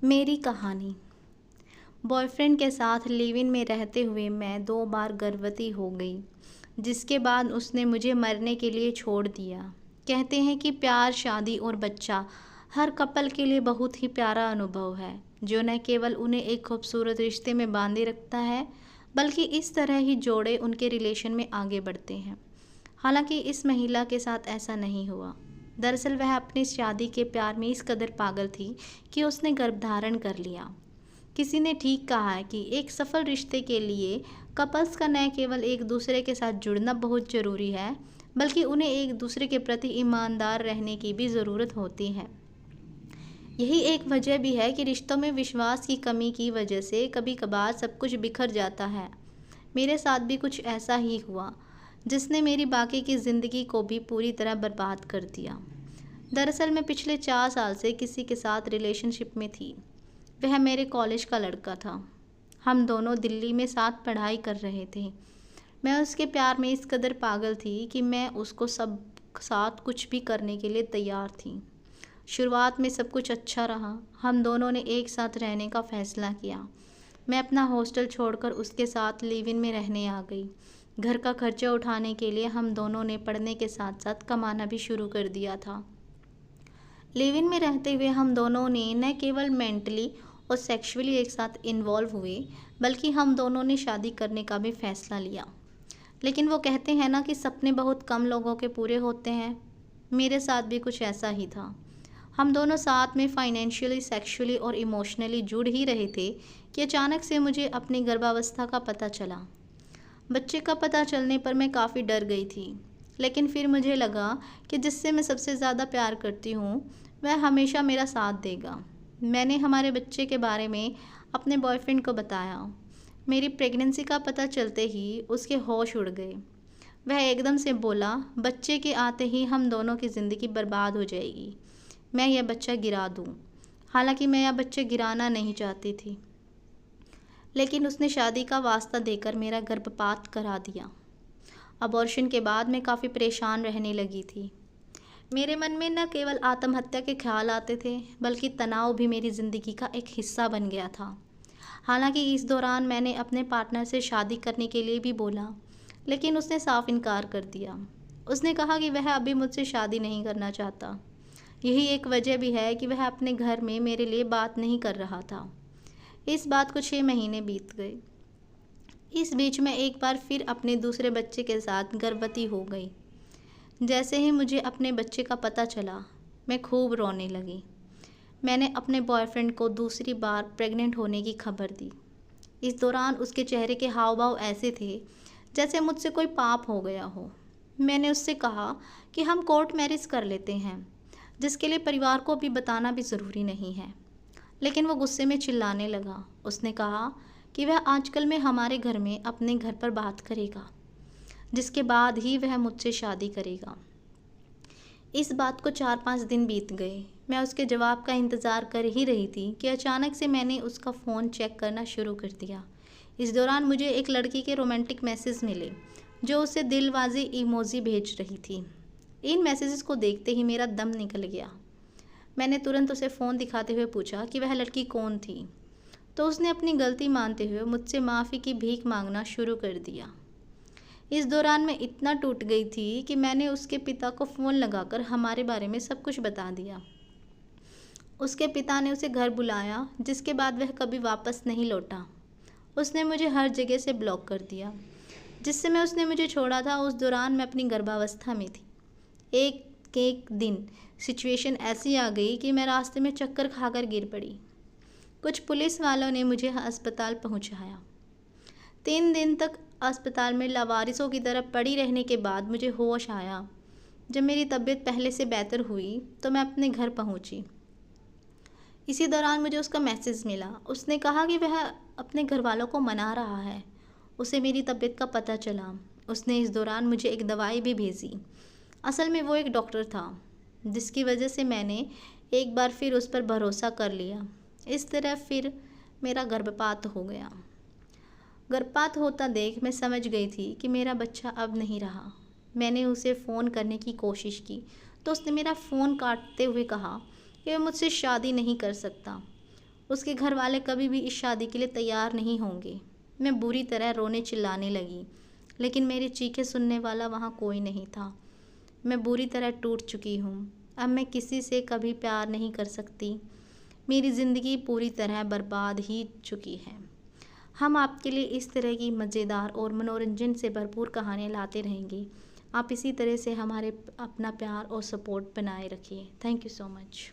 मेरी कहानी। बॉयफ्रेंड के साथ लिव इन में रहते हुए मैं 2 बार गर्भवती हो गई, जिसके बाद उसने मुझे मरने के लिए छोड़ दिया। कहते हैं कि प्यार, शादी और बच्चा हर कपल के लिए बहुत ही प्यारा अनुभव है, जो न केवल उन्हें एक खूबसूरत रिश्ते में बांधे रखता है, बल्कि इस तरह ही जोड़े उनके रिलेशन में आगे बढ़ते हैं। हालांकि इस महिला के साथ ऐसा नहीं हुआ। दरअसल वह अपनी शादी के प्यार में इस कदर पागल थी कि उसने गर्भधारण कर लिया। किसी ने ठीक कहा है कि एक सफल रिश्ते के लिए कपल्स का न केवल एक दूसरे के साथ जुड़ना बहुत ज़रूरी है, बल्कि उन्हें एक दूसरे के प्रति ईमानदार रहने की भी ज़रूरत होती है। यही एक वजह भी है कि रिश्तों में विश्वास की कमी की वजह से कभी कभार सब कुछ बिखर जाता है। मेरे साथ भी कुछ ऐसा ही हुआ, जिसने मेरी बाकी की ज़िंदगी को भी पूरी तरह बर्बाद कर दिया। दरअसल मैं पिछले 4 साल से किसी के साथ रिलेशनशिप में थी। वह मेरे कॉलेज का लड़का था। हम दोनों दिल्ली में साथ पढ़ाई कर रहे थे। मैं उसके प्यार में इस कदर पागल थी कि मैं उसको सब साथ कुछ भी करने के लिए तैयार थी। शुरुआत में सब कुछ अच्छा रहा। हम दोनों ने एक साथ रहने का फ़ैसला किया। मैं अपना हॉस्टल छोड़कर उसके साथ लिव इन में रहने आ गई। घर का खर्चा उठाने के लिए हम दोनों ने पढ़ने के साथ साथ कमाना भी शुरू कर दिया था। लिव इन में रहते हुए हम दोनों ने न केवल मेंटली और सेक्सुअली एक साथ इन्वॉल्व हुए, बल्कि हम दोनों ने शादी करने का भी फ़ैसला लिया। लेकिन वो कहते हैं ना कि सपने बहुत कम लोगों के पूरे होते हैं। मेरे साथ भी कुछ ऐसा ही था। हम दोनों साथ में फाइनेंशियली, सेक्सुअली और इमोशनली जुड़ ही रहे थे कि अचानक से मुझे अपनी गर्भावस्था का पता चला। बच्चे का पता चलने पर मैं काफ़ी डर गई थी, लेकिन फिर मुझे लगा कि जिससे मैं सबसे ज़्यादा प्यार करती हूँ, वह हमेशा मेरा साथ देगा। मैंने हमारे बच्चे के बारे में अपने बॉयफ्रेंड को बताया। मेरी प्रेगनेंसी का पता चलते ही उसके होश उड़ गए। वह एकदम से बोला, बच्चे के आते ही हम दोनों की ज़िंदगी बर्बाद हो जाएगी। मैं यह बच्चा गिरा दूँ। हालांकि मैं यह बच्चे गिराना नहीं चाहती थी, लेकिन उसने शादी का वास्ता देकर मेरा गर्भपात करा दिया। अबॉर्शन के बाद मैं काफ़ी परेशान रहने लगी थी। मेरे मन में न केवल आत्महत्या के ख्याल आते थे, बल्कि तनाव भी मेरी ज़िंदगी का एक हिस्सा बन गया था। हालांकि इस दौरान मैंने अपने पार्टनर से शादी करने के लिए भी बोला, लेकिन उसने साफ इनकार कर दिया। उसने कहा कि वह अभी मुझसे शादी नहीं करना चाहता। यही एक वजह भी है कि वह अपने घर में मेरे लिए बात नहीं कर रहा था। इस बात को 6 महीने बीत गए। इस बीच मैं एक बार फिर अपने दूसरे बच्चे के साथ गर्भवती हो गई। जैसे ही मुझे अपने बच्चे का पता चला, मैं खूब रोने लगी। मैंने अपने बॉयफ्रेंड को दूसरी बार प्रेग्नेंट होने की खबर दी। इस दौरान उसके चेहरे के हाव भाव ऐसे थे जैसे मुझसे कोई पाप हो गया हो। मैंने उससे कहा कि हम कोर्ट मैरिज कर लेते हैं, जिसके लिए परिवार को भी बताना भी ज़रूरी नहीं है। लेकिन वो गुस्से में चिल्लाने लगा। उसने कहा कि वह आजकल में हमारे घर में अपने घर पर बात करेगा, जिसके बाद ही वह मुझसे शादी करेगा। इस बात को 4-5 दिन बीत गए। मैं उसके जवाब का इंतज़ार कर ही रही थी कि अचानक से मैंने उसका फ़ोन चेक करना शुरू कर दिया। इस दौरान मुझे एक लड़की के रोमांटिक मैसेज मिले, जो उसे दिलवाजी इमोजी भेज रही थी। इन मैसेजेस को देखते ही मेरा दम निकल गया। मैंने तुरंत उसे फ़ोन दिखाते हुए पूछा कि वह लड़की कौन थी, तो उसने अपनी गलती मानते हुए मुझसे माफ़ी की भीख मांगना शुरू कर दिया। इस दौरान मैं इतना टूट गई थी कि मैंने उसके पिता को फ़ोन लगाकर हमारे बारे में सब कुछ बता दिया। उसके पिता ने उसे घर बुलाया, जिसके बाद वह कभी वापस नहीं लौटा। उसने मुझे हर जगह से ब्लॉक कर दिया। जिस समय उसने मुझे छोड़ा था, उस दौरान मैं अपनी गर्भावस्था में थी। एक एक दिन सिचुएशन ऐसी आ गई कि मैं रास्ते में चक्कर खाकर गिर पड़ी। कुछ पुलिस वालों ने मुझे अस्पताल पहुंचाया। 3 दिन तक अस्पताल में लावारिसों की तरह पड़ी रहने के बाद मुझे होश आया। जब मेरी तबीयत पहले से बेहतर हुई तो मैं अपने घर पहुंची। इसी दौरान मुझे उसका मैसेज मिला। उसने कहा कि वह अपने घर वालों को मना रहा है। उसे मेरी तबीयत का पता चला। उसने इस दौरान मुझे एक दवाई भी भेजी। असल में वो एक डॉक्टर था, जिसकी वजह से मैंने एक बार फिर उस पर भरोसा कर लिया। इस तरह फिर मेरा गर्भपात हो गया। गर्भपात होता देख मैं समझ गई थी कि मेरा बच्चा अब नहीं रहा। मैंने उसे फ़ोन करने की कोशिश की तो उसने मेरा फ़ोन काटते हुए कहा कि वह मुझसे शादी नहीं कर सकता। उसके घर वाले कभी भी इस शादी के लिए तैयार नहीं होंगे। मैं बुरी तरह रोने चिल्लाने लगी, लेकिन मेरी चीखें सुनने वाला वहाँ कोई नहीं था। मैं बुरी तरह टूट चुकी हूँ। अब मैं किसी से कभी प्यार नहीं कर सकती। मेरी ज़िंदगी पूरी तरह बर्बाद ही चुकी है। हम आपके लिए इस तरह की मज़ेदार और मनोरंजन से भरपूर कहानियाँ लाते रहेंगे। आप इसी तरह से हमारे अपना प्यार और सपोर्ट बनाए रखिए। Thank you so much.